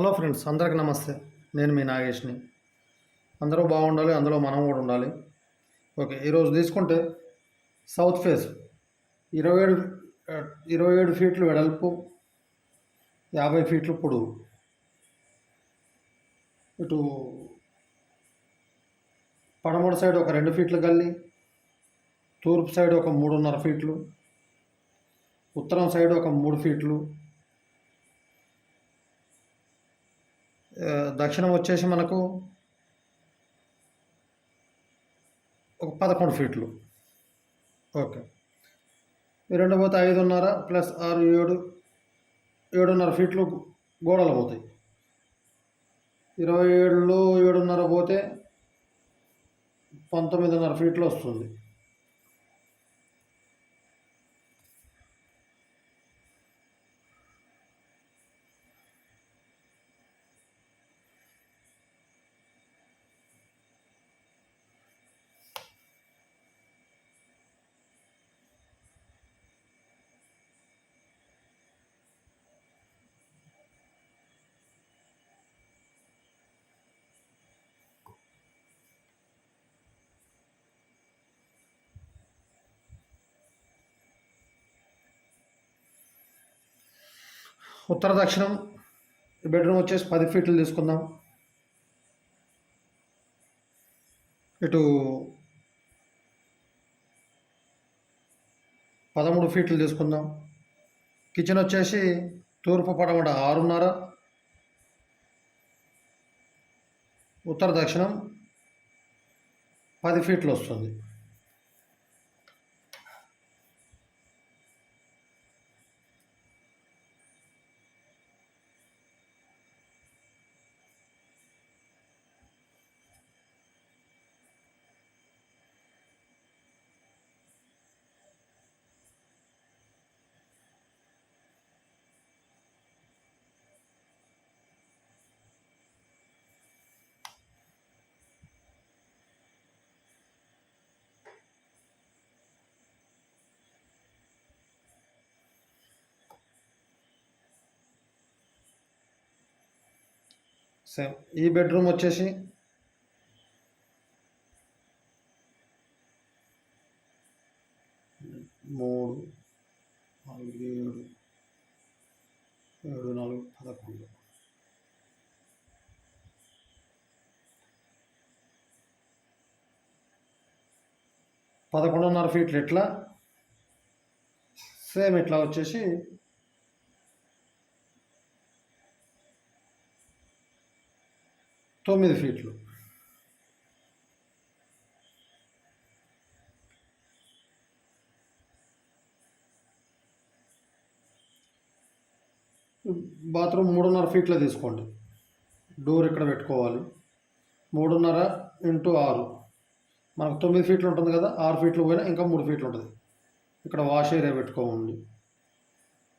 Hello friends, అందరికి నమస్తే. నేను మీ నాగేష్ని. అందరూ బాగుండాలి, అందులో మనం కూడా ఉండాలి. ఓకే, ఈరోజు తీసుకుంటే సౌత్ ఫేస్ 27 27 ఫీట్లు వెడల్పు, 50 ఫీట్లు పొడవు. ఇటు పడమర సైడ్ ఒక 2 ఫీట్లు గల్లి, తూర్పు సైడ్ ఒక 3.5 ఫీట్లు, ఉత్తరం సైడ్ ఒక 3 ఫీట్లు, దక్షిణం వచ్చేసి మనకు ఒక 11 ఫీట్లు. ఓకే, ఈ రెండు పోతే 5.5 ప్లస్ 6 7 7.5 ఫీట్లు గోడలు పోతాయి. 27లో 7.5 పోతే 19.5 ఫీట్లు వస్తుంది. ఉత్తర దక్షిణం బెడ్రూమ్ వచ్చేసి 10 ఫీట్లు తీసుకుందాం. ఇటు 13 ఫీట్లు తీసుకుందాం. కిచెన్ వచ్చేసి తూర్పు పడమట 6.5, ఉత్తర దక్షిణం 10 ఫీట్లు వస్తుంది. సేమ్ ఈ బెడ్రూమ్ వచ్చేసి 3 4 7 7 4 11 11.5 ఫీట్లు. ఇట్లా సేమ్ ఇట్లా వచ్చేసి 9 ఫీట్లు. బాత్రూమ్ 3.5 ఫీట్లో తీసుకోండి. డోర్ ఇక్కడ పెట్టుకోవాలి. 3.5 ఇంటూ 6 మనకు 9 ఫీట్లు ఉంటుంది కదా. 6 ఫీట్లు పోయినా ఇంకా 3 ఫీట్లు ఉంటుంది. ఇక్కడ వాష్ ఏరియా పెట్టుకోండి.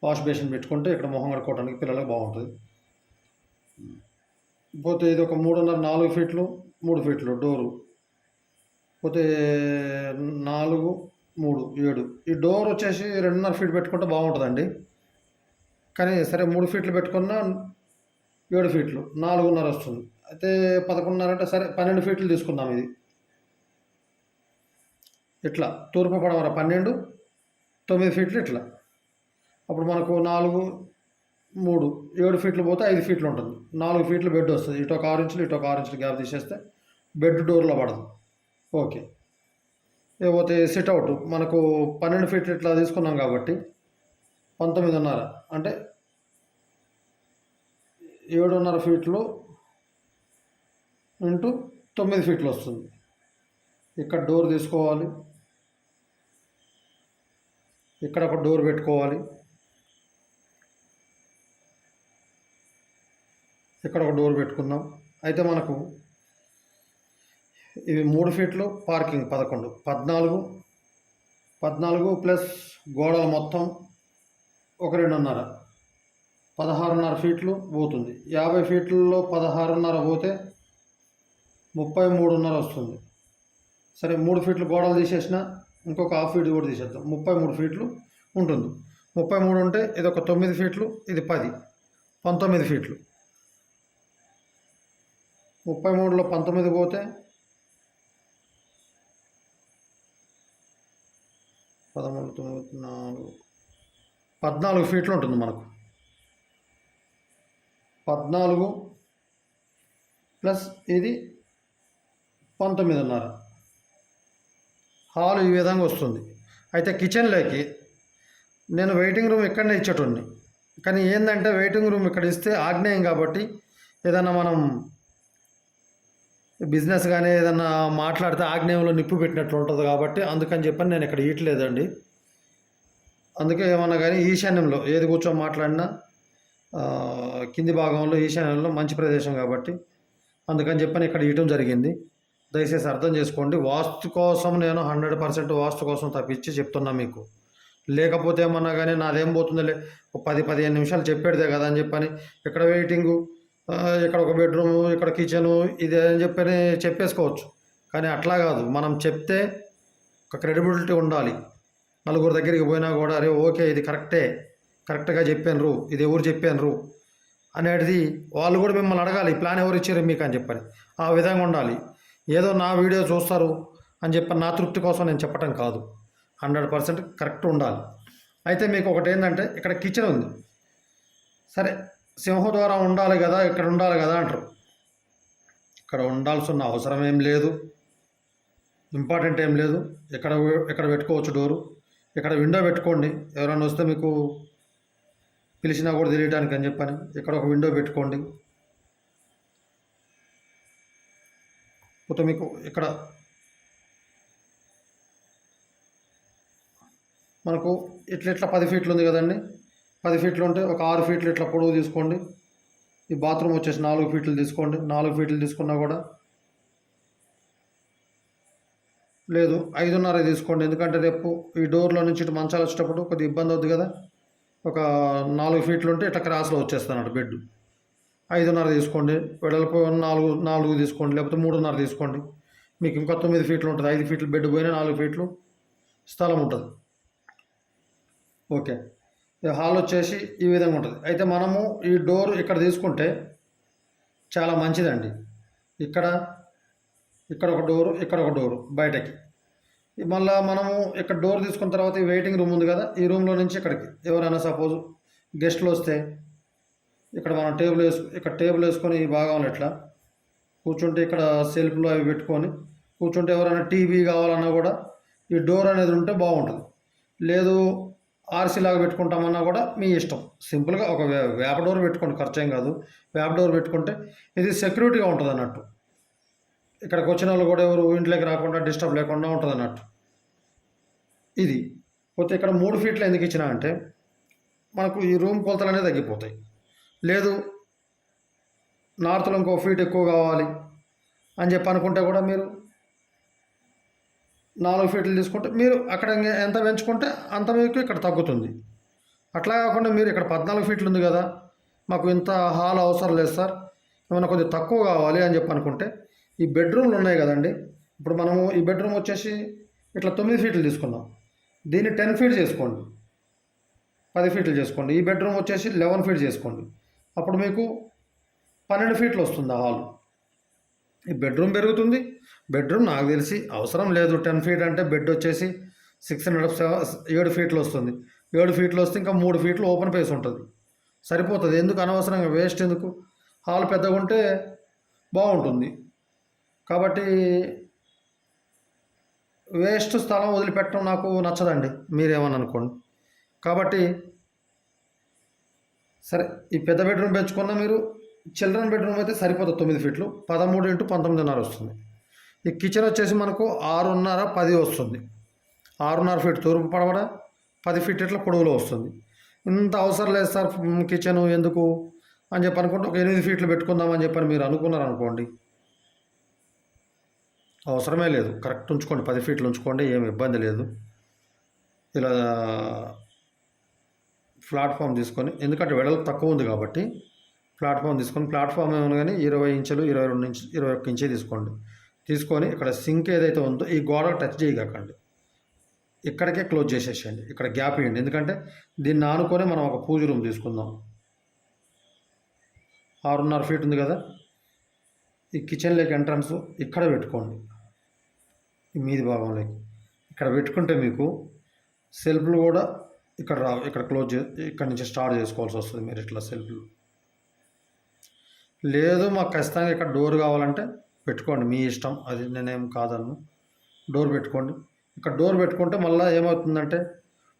వాష్ బేసిన్ పెట్టుకుంటే ఇక్కడ మొహం కడుక్కోవడానికి పిల్లలకు బాగుంటుంది. పోతే ఇది ఒక 3.5 4 ఫీట్లు 3 ఫీట్లు డోరు. పోతే 4 3 7. ఈ డోర్ వచ్చేసి 2.5 ఫీట్ పెట్టుకుంటే బాగుంటుందండి. కానీ సరే 3 ఫీట్లు పెట్టుకున్నా 7 ఫీట్లు 4.5 వస్తుంది. అయితే 11.5 అంటే సరే 12 ఫీట్లు తీసుకుందాం. ఇది ఇట్లా తూర్పు పడమర 12 9 ఫీట్లు ఇట్లా. అప్పుడు మనకు 4 3 7 ఫీట్లు పోతే 5 ఫీట్లు ఉంటుంది. 4 ఫీట్లు బెడ్ వస్తుంది. ఇటు ఒక 6 ఇంచులు ఇటు ఒక 6 ఇంచులు గ్యాప్ తీసేస్తే బెడ్ డోర్లో పడదు. ఓకే, లేకపోతే సిట్అవుట్ మనకు 12 ఫీట్లు ఇట్లా తీసుకున్నాం కాబట్టి 19.5 అంటే 7.5 ఫీట్లు ఇంటూ 9 ఫీట్లు వస్తుంది. ఇక్కడ డోర్ తీసుకోవాలి. ఇక్కడ ఒక డోర్ పెట్టుకోవాలి. ఇక్కడ ఒక డోర్ పెట్టుకుందాం. అయితే మనకు ఇవి 3 ఫీట్లు పార్కింగ్ 14 14 ప్లస్ గోడలు మొత్తం ఒక 2.5 16.5 ఫీట్లు పోతుంది. 50 ఫీట్లలో 16.5 పోతే 33.5 వస్తుంది. సరే 3 ఫీట్లు గోడలు తీసేసిన ఇంకొక హాఫ్ ఫీట్ కూడా తీసేద్దాం. 33 ఫీట్లు ఉంటుంది. 33 ఉంటే ఇది ఒక 9 ఫీట్లు, ఇది 10 19 ఫీట్లు. 33లో 19 పోతే 13, 9, 14 ఫీట్లు ఉంటుంది మనకు. 14 ప్లస్ ఇది 19.5. హాల్ ఈ విధంగా వస్తుంది. అయితే కిచెన్లోకి నేను వెయిటింగ్ రూమ్ ఇక్కడనే ఇచ్చేటోడిని, కానీ ఏంటంటే వెయిటింగ్ రూమ్ ఇక్కడ ఇస్తే ఆగ్నేయం కాబట్టి ఏదన్నా మనం బిజినెస్ కానీ ఏదన్నా మాట్లాడితే ఆగ్నేయంలో నిప్పు పెట్టినట్లు ఉంటుంది కాబట్టి అందుకని చెప్పని నేను ఇక్కడ ఇయట్లేదండి. అందుకే ఏమన్నా కానీ ఈశాన్యంలో ఏది కూర్చొని మాట్లాడినా కింది భాగంలో ఈశాన్యంలో మంచి ప్రదేశం కాబట్టి అందుకని చెప్పని ఇక్కడ ఇయటం జరిగింది. దయచేసి అర్థం చేసుకోండి. వాస్తు కోసం నేను 100% వాస్తు కోసం తప్పించి చెప్తున్నా మీకు. లేకపోతే ఏమన్నా కానీ నాదేం పోతుందిలే, 10-15 నిమిషాలు చెప్పేదే కదా అని చెప్పని ఇక్కడ వెయిటింగు, ఇక్కడ ఒక బెడ్రూము, ఇక్కడ కిచెను, ఇదే అని చెప్పని చెప్పేసుకోవచ్చు. కానీ అట్లా కాదు, మనం చెప్తే ఒక క్రెడిబిలిటీ ఉండాలి. నలుగురు దగ్గరికి పోయినా కూడా అరే ఓకే ఇది కరెక్ట్గా చెప్పాను, ఇది ఎవరు చెప్పాను అనేది వాళ్ళు కూడా మిమ్మల్ని అడగాలి, ప్లాన్ ఎవరు ఇచ్చారు మీకు అని చెప్పని. ఆ విధంగా ఉండాలి. ఏదో నా వీడియో చూస్తారు అని చెప్పి నా తృప్తి కోసం నేను చెప్పటం కాదు, 100% కరెక్ట్ ఉండాలి. అయితే మీకు ఒకటి ఏంటంటే ఇక్కడ కిచెన్ ఉంది, సరే సింహద్వారం ఉండాలి కదా, ఇక్కడ ఉండాలి కదా అంటారు. ఇక్కడ ఉండాల్సిన అవసరం ఏం లేదు, ఇంపార్టెంట్ ఏం లేదు. ఇక్కడ పెట్టుకోవచ్చు డోరు, ఇక్కడ విండో పెట్టుకోండి. ఎవరైనా వస్తే మీకు పిలిచినా కూడా తెలియడానికి అని చెప్పని ఇక్కడ ఒక విండో పెట్టుకోండి. పోతే మీకు ఇక్కడ మనకు ఇట్లా 10 ఫీట్లు ఉంది కదండి. 10 ఫీట్లు ఉంటే ఒక 6 ఫీట్లు ఇట్లా పొడవు తీసుకోండి. ఈ బాత్రూమ్ వచ్చేసి 4 ఫీట్లు తీసుకోండి. 4 ఫీట్లు తీసుకున్నా కూడా లేదు 5.5 తీసుకోండి. ఎందుకంటే రేపు ఈ డోర్లో నుంచి ఇటు మంచాలు వచ్చేటప్పుడు కొద్దిగా ఇబ్బంది అవుతుంది కదా. ఒక 4 ఫీట్లు ఉంటే ఇట్లా క్రాస్లో వచ్చేస్తాను బెడ్. 5.5 తీసుకోండి. వెడల్పు 4 తీసుకోండి, లేకపోతే 3.5 తీసుకోండి. మీకు ఇంకా 9 ఫీట్లు ఉంటుంది. 5 ఫీట్లు బెడ్ పోయినా 4 ఫీట్లు స్థలం ఉంటుంది. ఓకే, హాల్ వచ్చేసి ఈ విధంగా ఉంటుంది. అయితే మనము ఈ డోర్ ఇక్కడ తీసుకుంటే చాలా మంచిదండి. ఇక్కడ ఒక డోరు, ఇక్కడ ఒక డోరు బయటకి. మళ్ళీ మనము ఇక్కడ డోర్ తీసుకున్న తర్వాత ఈ వెయిటింగ్ రూమ్ ఉంది కదా, ఈ రూమ్లో నుంచి ఇక్కడికి ఎవరైనా సపోజ్ గెస్ట్లు వస్తే ఇక్కడ మనం టేబుల్ వేసుకొని ఈ భాగంలో ఇట్లా కూర్చుంటే ఇక్కడ సెల్ఫ్లో అవి పెట్టుకొని కూర్చుంటే ఎవరైనా టీవీ కావాలన్నా కూడా ఈ డోర్ అనేది ఉంటే బాగుంటుంది. లేదు ఆర్సీలాగా పెట్టుకుంటామన్నా కూడా మీ ఇష్టం. సింపుల్గా ఒక వేప డోర్ పెట్టుకోండి, ఖర్చు ఏం కాదు. వేప డోర్ పెట్టుకుంటే ఇది సెక్యూరిటీగా ఉంటుంది అన్నట్టు. ఇక్కడికి వచ్చిన వాళ్ళు కూడా ఎవరు ఇంట్లోకి రాకుండా డిస్టర్బ్ లేకుండా ఉంటుంది అన్నట్టు. ఇది పోతే ఇక్కడ 3 ఫీట్లు ఎందుకు ఇచ్చినా అంటే మనకు ఈ రూమ్ కొలతలు అనేది తగ్గిపోతాయి. లేదు నార్త్లో ఇంకో ఫీట్ ఎక్కువ కావాలి అని చెప్పి అనుకుంటే కూడా మీరు 4 ఫీట్లు తీసుకుంటే మీరు అక్కడ ఎంత పెంచుకుంటే అంత మీకు ఇక్కడ తగ్గుతుంది. అట్లా కాకుండా మీరు ఇక్కడ 14 ఫీట్లు ఉంది కదా, మాకు ఇంత హాల్ అవసరం లేదు సార్, ఏమైనా కొద్దిగా తక్కువ కావాలి అని చెప్పి అనుకుంటే ఈ బెడ్రూమ్లు ఉన్నాయి కదండి. ఇప్పుడు మనము ఈ బెడ్రూమ్ వచ్చేసి ఇట్లా 9 ఫీట్లు తీసుకున్నాం, దీన్ని 10 ఫీట్ చేసుకోండి, 10 ఫీట్లు చేసుకోండి. ఈ బెడ్రూమ్ వచ్చేసి 11 ఫీట్ చేసుకోండి. అప్పుడు మీకు 12 ఫీట్లు వస్తుంది హాల్. ఈ బెడ్రూమ్ పెరుగుతుంది. బెడ్రూమ్ నాకు తెలిసి అవసరం లేదు 10 ఫీట్ అంటే. బెడ్ వచ్చేసి 7 ఫీట్లు వస్తుంది. 7 ఫీట్లు వస్తే ఇంకా 3 ఫీట్లు ఓపెన్ ప్లేస్ ఉంటుంది, సరిపోతుంది. ఎందుకు అనవసరంగా వేస్ట్ ఎందుకు? హాల్ పెద్దగా ఉంటే బాగుంటుంది. కాబట్టి వేస్ట్ స్థలం వదిలిపెట్టడం నాకు నచ్చదండి, మీరేమని అనుకోండి. కాబట్టి సరే ఈ పెద్ద బెడ్రూమ్ పెంచుకున్న మీరు చిల్డ్రన్ బెడ్రూమ్ అయితే సరిపోతుంది. 9 ఫీట్లు 13 × 19.5 వస్తుంది. ఈ కిచెన్ వచ్చేసి మనకు 6.5 10 వస్తుంది. 6.5 ఫీట్ తూర్పు పడవడ, 10 ఫీట్ ఇట్లా పొడవులో వస్తుంది. ఇంత అవసరం లేదు సార్ కిచెన్ ఎందుకు అని చెప్పి అనుకుంటే ఒక 8 ఫీట్లు పెట్టుకుందామని చెప్పని మీరు అనుకున్నారనుకోండి, అవసరమే లేదు. కరెక్ట్ ఉంచుకోండి, 10 ఫీట్లు ఉంచుకోండి, ఏమి ఇబ్బంది లేదు. ఇలా ప్లాట్ఫామ్ తీసుకొని, ఎందుకంటే వెడల్పు తక్కువ ఉంది కాబట్టి ప్లాట్ఫామ్ తీసుకొని, ప్లాట్ఫామ్ ఏమన్నా కానీ 20 ఇంచులు 22 ఇంచు 21 ఇంచే తీసుకోండి. తీసుకొని ఇక్కడ సింక్ ఏదైతే ఉందో ఈ గోడకు టచ్ చేయకండి, ఇక్కడికే క్లోజ్ చేసేసేయండి. ఇక్కడ గ్యాప్ ఇవ్వండి, ఎందుకంటే దీన్ని ఆనుకొని మనం ఒక పూజ రూమ్ తీసుకుందాం. 6.5 ఫీట్ ఉంది కదా, ఈ కిచెన్లోకి ఎంట్రన్స్ ఇక్కడ పెట్టుకోండి, ఈ మీది భాగంలోకి ఇక్కడ పెట్టుకుంటే మీకు సెల్ఫ్లు కూడా ఇక్కడ రావు, ఇక్కడ ఇక్కడ నుంచి స్టార్ట్ చేసుకోవాల్సి వస్తుంది మీరు ఇట్లా సెల్ఫ్లు. లేదు మాకు ఖచ్చితంగా ఇక్కడ డోర్ కావాలంటే పెట్టుకోండి, మీ ఇష్టం, అది నేనేం కాదన్ను. డోర్ పెట్టుకోండి. ఇక్కడ డోర్ పెట్టుకుంటే మళ్ళీ ఏమవుతుందంటే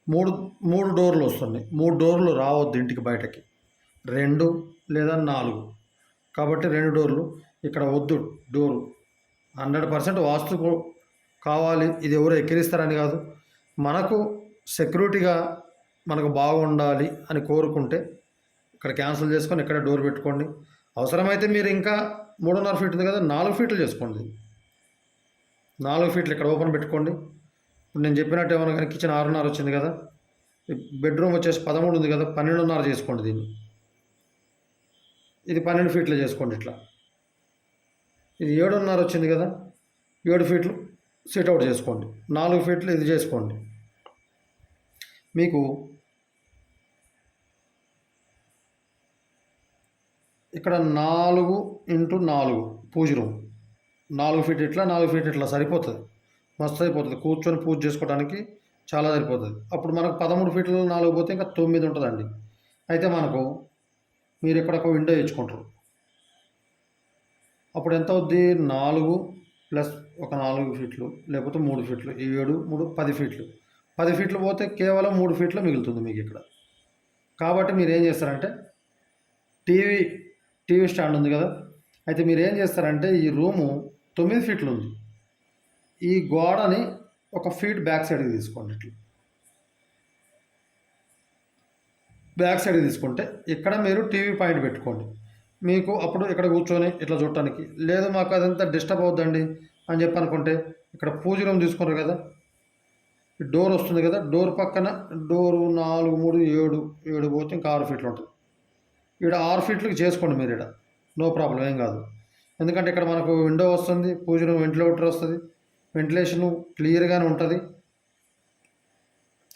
మూడు మూడు డోర్లు వస్తున్నాయి. 3 డోర్లు రావద్దు ఇంటికి బయటకి, 2 లేదా 4. కాబట్టి 2 డోర్లు ఇక్కడ వద్దు. డోరు 100% వాస్తు కావాలి. ఇది ఎవరు ఎక్కిరిస్తారని కాదు, మనకు సెక్యూరిటీగా మనకు బాగుండాలి అని కోరుకుంటే ఇక్కడ క్యాన్సిల్ చేసుకొని ఇక్కడ డోర్ పెట్టుకోండి. అవసరమైతే మీరు ఇంకా 3.5 ఫీట్ ఉంది కదా, 4 ఫీట్లు చేసుకోండి. 4 ఫీట్లు ఇక్కడ ఓపెన్ పెట్టుకోండి. ఇప్పుడు నేను చెప్పినట్టు ఏమన్నా కానీ కిచెన్ 6.5 వచ్చింది కదా, బెడ్రూమ్ వచ్చేసి 13 ఉంది కదా, 12.5 చేసుకోండి దీన్ని. ఇది 12 ఫీట్లు చేసుకోండి ఇట్లా. ఇది 7.5 వచ్చింది కదా, 7 ఫీట్లు సిట్అవుట్ చేసుకోండి. 4 ఫీట్లు ఇది చేసుకోండి. మీకు ఇక్కడ 4x4 పూజ రూమ్, 4 ఫీట్ ఇట్లా 4 ఫీట్ ఇట్లా సరిపోతుంది, మస్తు అయిపోతుంది. కూర్చొని పూజ చేసుకోవడానికి చాలా సరిపోతుంది. అప్పుడు మనకు 13 ఫీట్లు 4 పోతే ఇంకా 9 ఉంటుందండి. అయితే మనకు మీరు ఇక్కడ ఒక విండో ఇచ్చుకుంటారు, అప్పుడు ఎంత అవుద్ది? 4 ప్లస్ ఒక 4 ఫీట్లు లేకపోతే 3 ఫీట్లు, ఈ 7 3 10 ఫీట్లు. 10 ఫీట్లు పోతే కేవలం 3 ఫీట్లు మిగులుతుంది మీకు ఇక్కడ. కాబట్టి మీరు ఏం చేస్తారంటే టీవీ స్టాండ్ ఉంది కదా, అయితే మీరు ఏం చేస్తారంటే ఈ రూము 9 ఫీట్లు ఉంది, ఈ గోడని 1 ఫీట్ బ్యాక్ సైడ్కి తీసుకోండి. ఇట్లా బ్యాక్ సైడ్కి తీసుకుంటే ఇక్కడ మీరు టీవీ పాయింట్ పెట్టుకోండి. మీకు అప్పుడు ఇక్కడ కూర్చొని ఇట్లా చూడటానికి లేదు, మాకు అదంతా డిస్టర్బ్ అవుద్దండి అని చెప్పి అనుకుంటే ఇక్కడ పూజ రూమ్ తీసుకున్నారు కదా, డోర్ వస్తుంది కదా, డోర్ పక్కన డోరు 4 3 7 పోతే ఇంకా 6 ఫీట్లు ఉంటుంది. ఇక్కడ 6 ఫీట్లకి చేసుకోండి మీరు, ఇక్కడ నో ప్రాబ్లం, ఏం కాదు. ఎందుకంటే ఇక్కడ మనకు విండో వస్తుంది, పూజ రూమ్ వెంటిలేటర్ వస్తుంది, వెంటిలేషను క్లియర్గానే ఉంటుంది.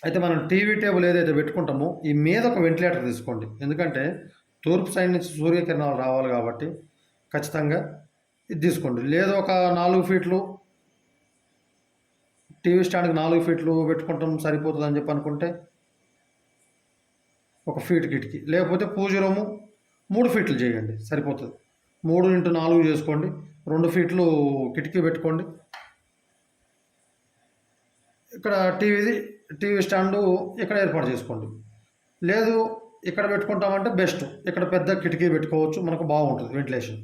అయితే మనం టీవీ టేబుల్ ఏదైతే పెట్టుకుంటామో ఈ మీద ఒక వెంటిలేటర్ తీసుకోండి, ఎందుకంటే తూర్పు సైడ్ నుంచి సూర్యకిరణాలు రావాలి కాబట్టి ఖచ్చితంగా ఇది తీసుకోండి. లేదు ఒక 4 ఫీట్లు టీవీ స్టాండ్కి 4 ఫీట్లు పెట్టుకుంటాం సరిపోతుంది అని చెప్పి అనుకుంటే 1 ఫీట్ కిటికీ, లేకపోతే పూజ రూము 3 ఫీట్లు చేయండి సరిపోతుంది. 3x4 చేసుకోండి, 2 ఫీట్లు కిటికీ పెట్టుకోండి. ఇక్కడ టీవీ స్టాండు ఇక్కడ ఏర్పాటు చేసుకోండి. లేదు ఇక్కడ పెట్టుకుంటామంటే బెస్ట్, ఇక్కడ పెద్ద కిటికీ పెట్టుకోవచ్చు, మనకు బాగుంటుంది వెంటిలేషన్.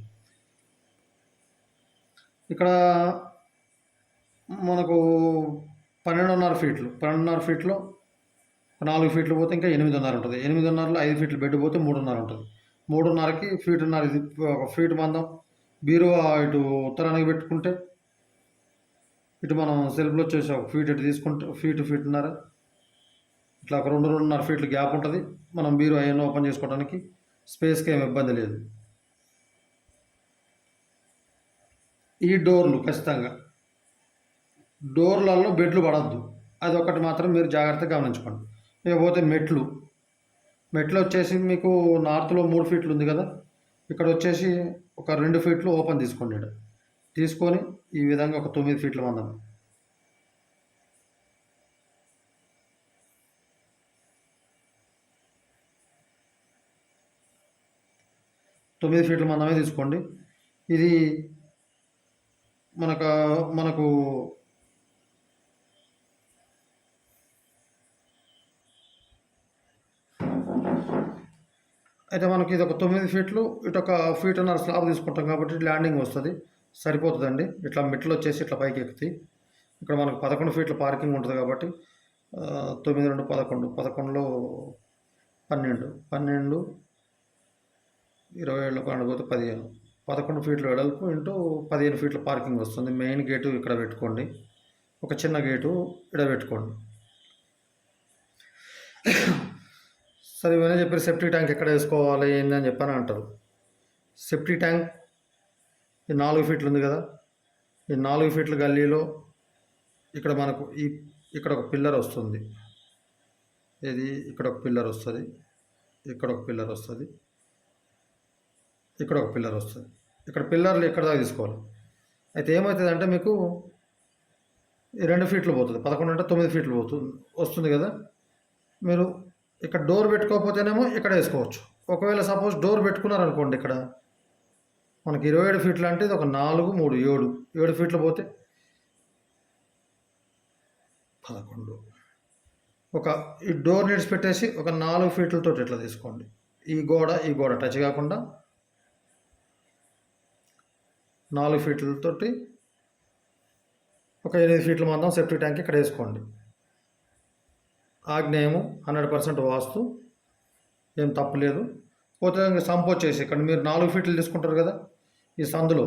ఇక్కడ మనకు 12.5 ఫీట్లో 4 ఫీట్లు పోతే ఇంకా 8.5 ఉంటుంది. 8.5లో 5 ఫీట్లు బెడ్ పోతే 3.5 ఉంటుంది. 3.5కి 1.5 ఫీట్, ఇది 1 ఫీట్ మందం. బీరువా ఇటు ఉత్తరానికి పెట్టుకుంటే ఇటు మనం సెల్ఫ్లో వచ్చేసి 1 ఫీట్ ఇటు తీసుకుంటే ఫీట్న్నర ఇట్లా ఒక 2.5 ఫీట్లు గ్యాప్ ఉంటుంది. మనం బీరువా అవన్నీ ఓపెన్ చేసుకోవడానికి స్పేస్కి ఏమి ఇబ్బంది లేదు. ఈ డోర్లు ఖచ్చితంగా డోర్లలో బెడ్లు పడద్దు, అది ఒకటి మాత్రం మీరు జాగ్రత్తగా గమనించుకోండి. ఇకపోతే మెట్లు వచ్చేసి మీకు నార్త్లో 3 ఫీట్లు ఉంది కదా, ఇక్కడ వచ్చేసి ఒక 2 ఫీట్లు ఓపెన్ తీసుకోండి. ఇక్కడ తీసుకొని ఈ విధంగా ఒక 9 ఫీట్ల మందం, 9 ఫీట్ల మందమే తీసుకోండి. ఇది మనకు అయితే మనకి ఇది ఒక 9 ఫీట్లు, ఇటు ఒక 1.5 ఫీట్ స్లాబ్ తీసుకుంటాం కాబట్టి ల్యాండింగ్ వస్తుంది, సరిపోతుందండి. ఇట్లా మెట్లు వచ్చేసి ఇట్లా పైకి ఎక్కుతాయి. ఇక్కడ మనకు 11 ఫీట్ల పార్కింగ్ ఉంటుంది కాబట్టి 9 2 11, 11లో 12, 12 27 12 పోతే 15, 11 ఫీట్లు వెడల్పు ఇంటూ 15 ఫీట్ల పార్కింగ్ వస్తుంది. మెయిన్ గేటు ఇక్కడ పెట్టుకోండి, ఒక చిన్న గేటు ఇక్కడ పెట్టుకోండి. సరే ఇవన్నీ చెప్పారు. సెప్టీ ట్యాంక్ ఎక్కడ వేసుకోవాలి ఏంది అని చెప్పని అంటారు. సెప్టీ ట్యాంక్ ఈ 4 ఫీట్లు ఉంది కదా, ఈ 4 ఫీట్ల గల్లీలో ఇక్కడ మనకు ఇక్కడ ఒక పిల్లర్ వస్తుంది, ఇది ఇక్కడ ఒక పిల్లర్ వస్తుంది, ఇక్కడ ఒక పిల్లర్ వస్తుంది, ఇక్కడ ఒక పిల్లర్ వస్తుంది. ఇక్కడ పిల్లర్లు ఎక్కడ దాకా తీసుకోవాలి. అయితే ఏమవుతుందంటే మీకు 2 ఫీట్లు పోతుంది, 11 అంటే 9 ఫీట్లు వస్తుంది కదా. మీరు ఇక్కడ డోర్ పెట్టుకోకపోతేనేమో ఇక్కడ వేసుకోవచ్చు. ఒకవేళ సపోజ్ డోర్ పెట్టుకున్నారనుకోండి, ఇక్కడ మనకి 27 ఫీట్లు అంటే ఇది ఒక 4, 3, 7 ఫీట్లు పోతే 11. ఈ డోర్ నీడ్స్ పెట్టేసి ఒక 4 ఫీట్లతో ఇట్లా తీసుకోండి. ఈ గోడ టచ్ కాకుండా 4 ఫీట్లతోటి ఒక 8 ఫీట్ల మందం సెప్టిక్ ట్యాంక్ ఇక్కడ వేసుకోండి. ఆగ్నేయము 100% వాస్తు, ఏం తప్పులేదు. పోతే సంప్ వచ్చేసి ఇక్కడ మీరు 4 ఫీట్లు తీసుకుంటారు కదా, ఈ సందులో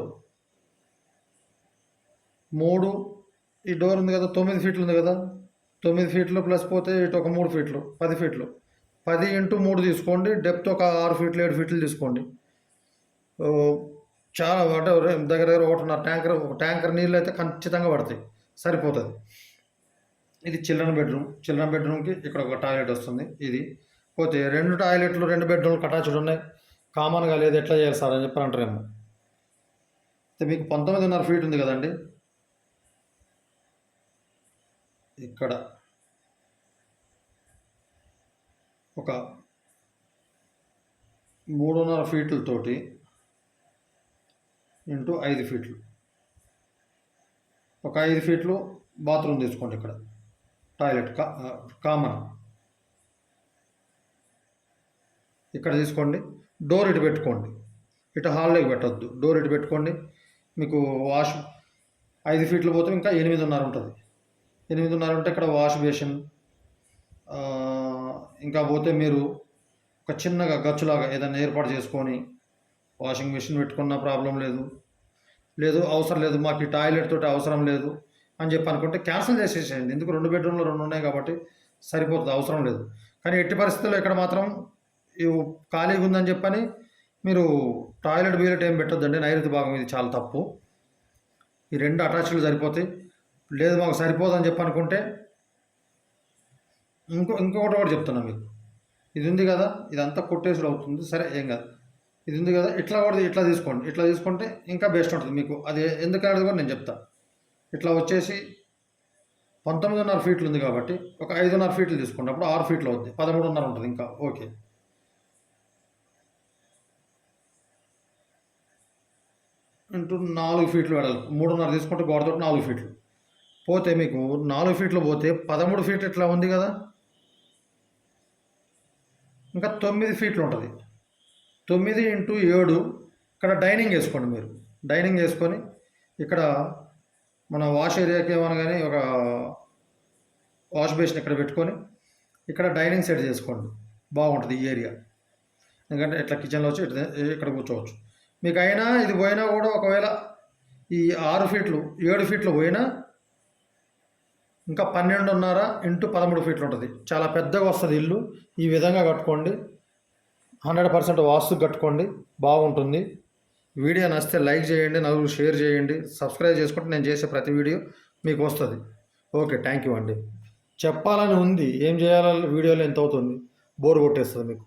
3, ఈ డోర్ ఉంది కదా 9 ఫీట్లు ఉంది కదా, 9 ఫీట్లు ప్లస్ పోతే ఇటు ఒక 3 ఫీట్లు 10 ఫీట్లు, 10 × 3 తీసుకోండి. డెప్త్ ఒక 6 ఫీట్లు 7 ఫీట్లు తీసుకోండి. చాలా అంటే దగ్గర 1.5 ట్యాంకర్ నీళ్ళు అయితే ఖచ్చితంగా పడతాయి, సరిపోతుంది. ఇది చిల్డ్రన్ బెడ్రూమ్కి ఇక్కడ ఒక టాయిలెట్ వస్తుంది. ఇది పోతే 2 టాయిలెట్లు 2 బెడ్రూమ్లు అటాచ్డ్ ఉన్నాయి, కామన్గా లేదు, ఎట్లా చేయాలి సార్ అని చెప్పి అంటారేమో. అయితే మీకు 19.5 ఫీట్ ఉంది కదండి, ఇక్కడ ఒక 3.5 ఫీట్లతోటి ఇంటూ 5 ఫీట్లు, ఒక 5 ఫీట్లు బాత్రూమ్ తీసుకోండి. ఇక్కడ టాయిలెట్ కామన్ ఇక్కడ తీసుకోండి. డోర్ ఇటు పెట్టుకోండి, ఇటు హాల్లోకి పెట్టద్దు, డోర్ ఇటు పెట్టుకోండి. మీకు 5 ఫీట్లు పోతే ఇంకా 8.5 ఉంటుంది. 8.5 ఉంటే ఇక్కడ వాష్ బేసిన్, ఇంకా పోతే మీరు ఒక చిన్నగా గచ్చులాగా ఏదైనా ఏర్పాటు చేసుకొని వాషింగ్ మెషిన్ పెట్టుకున్న ప్రాబ్లం లేదు అవసరం లేదు, మాకు ఈ టాయిలెట్ తోటి అవసరం లేదు అని చెప్పి అనుకుంటే క్యాన్సిల్ చేసేసేయండి. ఎందుకు 2 బెడ్రూమ్లు 2 ఉన్నాయి కాబట్టి సరిపోతుంది, అవసరం లేదు. కానీ ఎట్టి పరిస్థితుల్లో ఇక్కడ మాత్రం ఖాళీగా ఉందని చెప్పని మీరు టాయిలెట్ ఏం పెట్టొద్దండి. నైరుతి భాగం ఇది చాలా తప్పు. ఈ 2 అటాచ్లు సరిపోతాయి. లేదు మాకు సరిపోదని చెప్పి అనుకుంటే ఇంకొకటి కూడా చెప్తున్నాను మీకు. ఇది ఉంది కదా, ఇదంతా కొట్టేసుడు అవుతుంది, సరే ఏం కాదు. ఇది ఉంది కదా, ఇట్లా తీసుకోండి. ఇట్లా తీసుకుంటే ఇంకా బెస్ట్ ఉంటుంది మీకు. అది ఎందుకనేది కూడా నేను చెప్తాను. ఇట్లా వచ్చేసి 19.5 ఫీట్లు ఉంది కాబట్టి ఒక 5.5 ఫీట్లు తీసుకోండి. అప్పుడు 6 ఫీట్లు అవుద్ది, 13.5 ఉంటుంది ఇంకా ఓకే. ఇంటూ 4 ఫీట్లు వెడల్పు, 3.5 తీసుకుంటే గోడతో 4 ఫీట్లు పోతే మీకు 4 ఫీట్లు పోతే 13 ఫీట్లు ఇట్లా ఉంది కదా, ఇంకా 9 ఫీట్లు ఉంటుంది. 9 × 7 ఇక్కడ డైనింగ్ వేసుకోండి. మీరు డైనింగ్ వేసుకొని ఇక్కడ మన వాష్ ఏరియాకి ఏమన్నా కానీ ఒక వాష్ బేసిన్ ఇక్కడ పెట్టుకొని ఇక్కడ డైనింగ్ సెట్ చేసుకోండి, బాగుంటుంది ఈ ఏరియా. ఎందుకంటే ఇట్లా కిచెన్లో వచ్చి ఇక్కడ కూర్చోవచ్చు. మీకు అయినా ఇది పోయినా కూడా ఒకవేళ ఈ 6 ఫీట్లు 7 ఫీట్లు పోయినా ఇంకా 12.5 × 13 ఫీట్లు ఉంటుంది. చాలా పెద్దగా వస్తుంది ఇల్లు. ఈ విధంగా కట్టుకోండి, 100% వాస్తు కట్టుకోండి, బాగుంటుంది. వీడియో నచ్చితే లైక్ చేయండి, నలుగురు షేర్ చేయండి, సబ్స్క్రైబ్ చేసుకుంటే నేను చేసే ప్రతి వీడియో మీకు వస్తుంది. ఓకే, థ్యాంక్ యూ అండి. చెప్పాలని ఉంది, ఏం చేయాలో వీడియోలో ఎంత అవుతుంది, బోర్ కొట్టేస్తుంది మీకు.